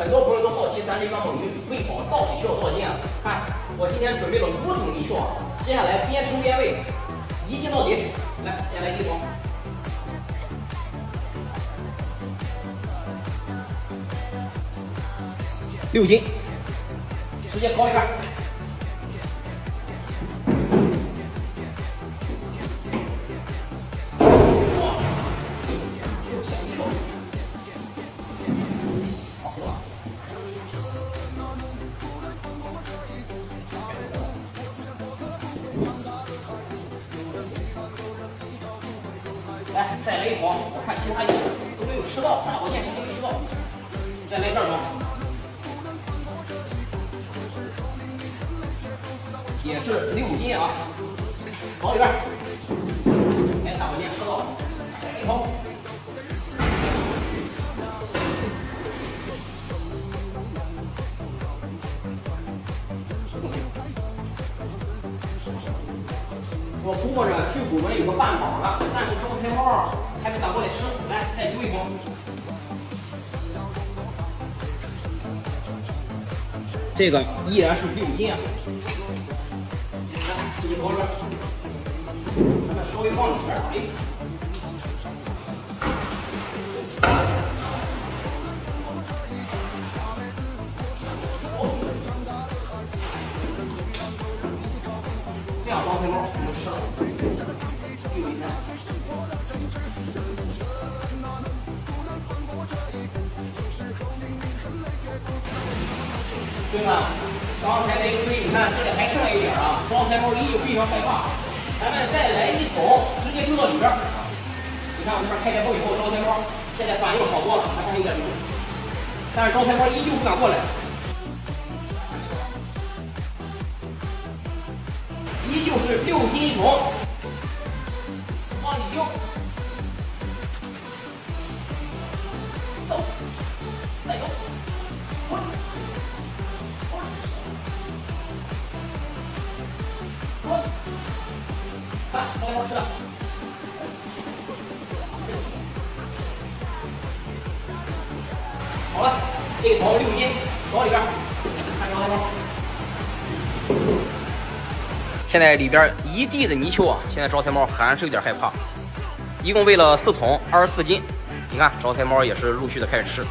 很多朋友都好奇咱这个猛鱼喂饱到底需要多少斤啊？看，我今天准备了5桶泥鳅啊，接下来边称边喂，1斤到底。来，先来1桶，6斤，直接搞一半。来，再来1桶，我看其他都没有吃到，大保健谁都没吃到，再来2桶，也是6斤啊，搞里边。哎，大保健吃到了，再来1桶。我估摸着距鼓门有个半饱了，但是招财猫还不敢过来吃。来，再丢1桶。这个依然是6斤啊！来，直接搞里边，咱们稍微往里边打一。这样招财猫我们吃了，又一天。兄弟们，刚才那个堆，你看这里还剩一点啊，招财猫依旧非常害怕。咱们再来1桶，直接丢到里边。你看我这边开开口以后，招财猫现在反应好多了，还差一点流，但是招财猫依旧不敢过来。依旧是6斤1桶，往里丢，走，再游，滚，滚，滚，看，招财猫吃的，好了，这桶6斤，往里边，看招财猫。现在里边一地的泥鳅啊，现在招财猫还是有点害怕。一共喂了4桶，24斤。你看招财猫也是陆续的开始吃。